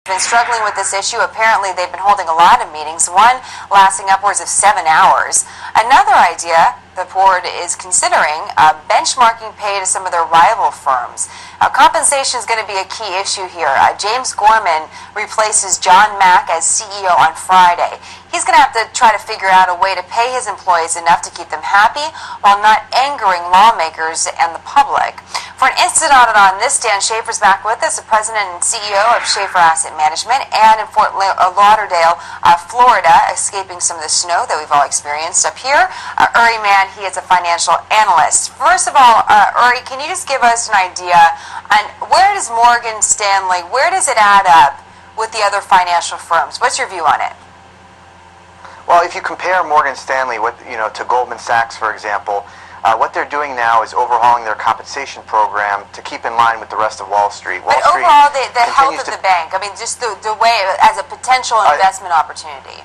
Been struggling with this issue. Apparently they've been holding a lot of meetings, one lasting upwards of 7 hours. Another idea the board is considering, benchmarking pay to some of their rival firms. Compensation is going to be a key issue here. James Gorman replaces John Mack as CEO on Friday. He's going to have to try to figure out a way to pay his employees enough to keep them happy while not angering lawmakers and the public. For an instant audit on this, Dan Schaefer's back with us, the president and CEO of Schaefer Asset Management, and in Fort Lauderdale, Florida, escaping some of the snow that we've all experienced up here. Uri Mann, he is a financial analyst. First of all, Uri, can you just give us an idea on where does Morgan Stanley, where does it add up with the other financial firms? What's your view on it? Well, if you compare Morgan Stanley to Goldman Sachs, for example, what they're doing now is overhauling their compensation program to keep in line with the rest of Wall Street. But overall, the health of the bank, I mean, just the way as a potential investment opportunity.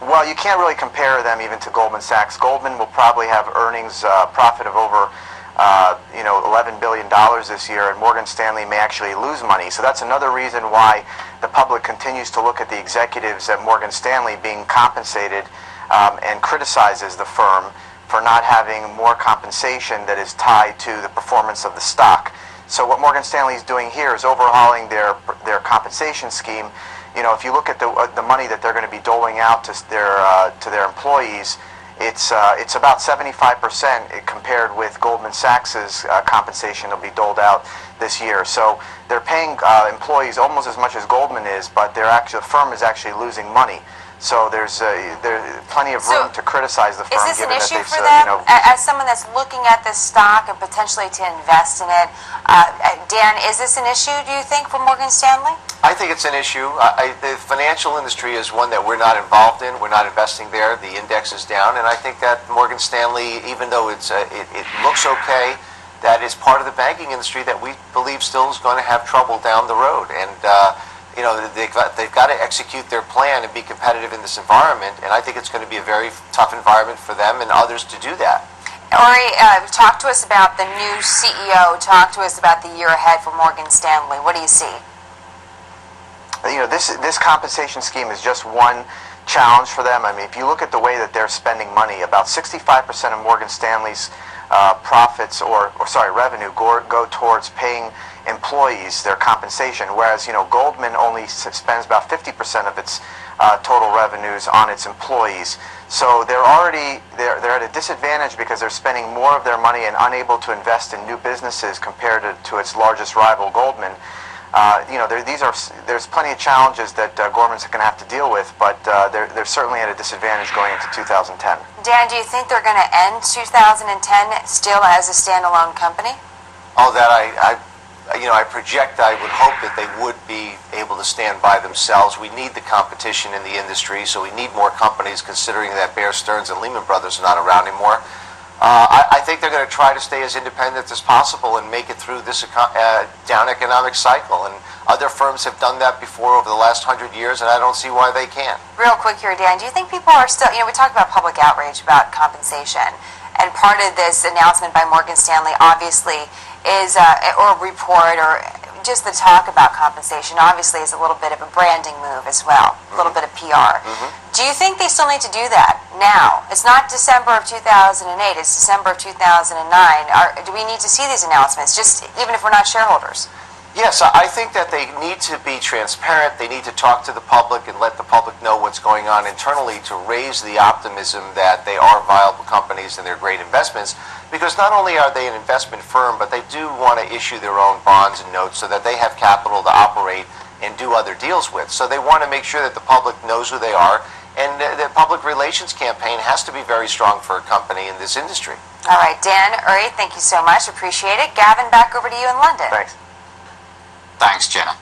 Well, you can't really compare them even to Goldman Sachs. Goldman will probably have earnings profit of over $11 billion this year, and Morgan Stanley may actually lose money. So that's another reason why the public continues to look at the executives at Morgan Stanley being compensated and criticizes the firm for not having more compensation that is tied to the performance of the stock. So what Morgan Stanley is doing here is overhauling their compensation scheme. You know, if you look at the money that they're going to be doling out to their employees, it's about 75% compared with Goldman Sachs's compensation that'll be doled out this year. So they're paying employees almost as much as Goldman is, but the firm is actually losing money. So there's plenty of room to criticize the firm. Is this an issue for them? As someone that's looking at this stock and potentially to invest in it, Dan, is this an issue, do you think, for Morgan Stanley? I think it's an issue. The financial industry is one that we're not involved in. We're not investing there. The index is down, and I think that Morgan Stanley, even though it looks okay, that is part of the banking industry that we believe still is going to have trouble down the road. And they've got to execute their plan and be competitive in this environment, and I think it's going to be a very tough environment for them and others to do that. Uri, talk to us about the new CEO. Talk to us about the year ahead for Morgan Stanley. What do you see? This compensation scheme is just one challenge for them. I mean, if you look at the way that they're spending money, about 65% of Morgan Stanley's profits revenue go towards paying employees their compensation, whereas Goldman only spends about 50% of its total revenues on its employees. So they're at a disadvantage because they're spending more of their money and unable to invest in new businesses compared to its largest rival, Goldman. There's plenty of challenges that Goldman's going to have to deal with, but they're certainly at a disadvantage going into 2010. Dan, do you think they're going to end 2010 still as a standalone company? Oh, that I project, I would hope that they would be able to stand by themselves. We need the competition in the industry, so we need more companies, considering that Bear Stearns and Lehman Brothers are not around anymore. I think they're going to try to stay as independent as possible and make it through this down economic cycle. And other firms have done that before over the last 100 years, and I don't see why they can't. Real quick here, Dan, do you think people are still, we talk about public outrage about compensation, and part of this announcement by Morgan Stanley obviously is, or report, or just the talk about compensation obviously is a little bit of a branding move as well, a little bit of PR. Do you think they still need to do that now? It's not December of 2008, it's December of 2009. Do we need to see these announcements, just even if we're not shareholders? Yes, I think that they need to be transparent. They need to talk to the public and let the public know what's going on internally to raise the optimism that they are viable companies and they're great investments. Because not only are they an investment firm, but they do want to issue their own bonds and notes so that they have capital to operate and do other deals with. So they want to make sure that the public knows who they are, and the public relations campaign has to be very strong for a company in this industry. All right, Dan, Uri, thank you so much. Appreciate it. Gavin, back over to you in London. Thanks. Thanks, Jenna.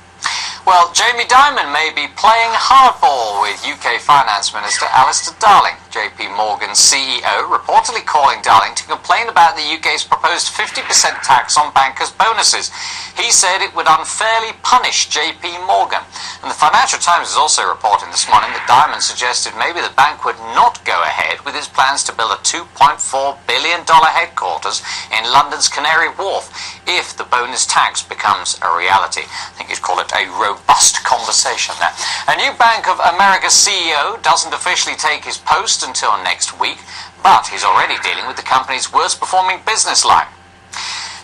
Well, Jamie Dimon may be playing hardball with UK Finance Minister Alistair Darling. JPMorgan CEO reportedly calling Darling to complain about the UK's proposed 50% tax on bankers' bonuses. He said it would unfairly punish JPMorgan. And the Financial Times is also reporting this morning that Dimon suggested maybe the bank would not go ahead with his plans to build a $2.4 billion headquarters in London's Canary Wharf if the bonus tax becomes a reality. I think you'd call it a robust conversation there. A new Bank of America CEO doesn't officially take his post until next week, but he's already dealing with the company's worst performing business line.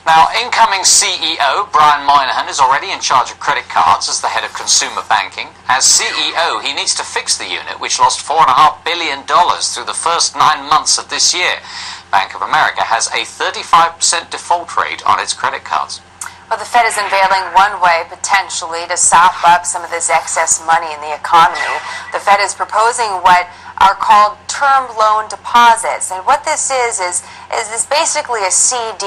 Now, incoming CEO Brian Moynihan is already in charge of credit cards as the head of consumer banking. As CEO, he needs to fix the unit, which lost $4.5 billion through the first 9 months of this year. Bank of America has a 35% default rate on its credit cards. Well, the Fed is unveiling one way, potentially, to sop up some of this excess money in the economy. The Fed is proposing what are called term loan deposits. And what this is basically a CD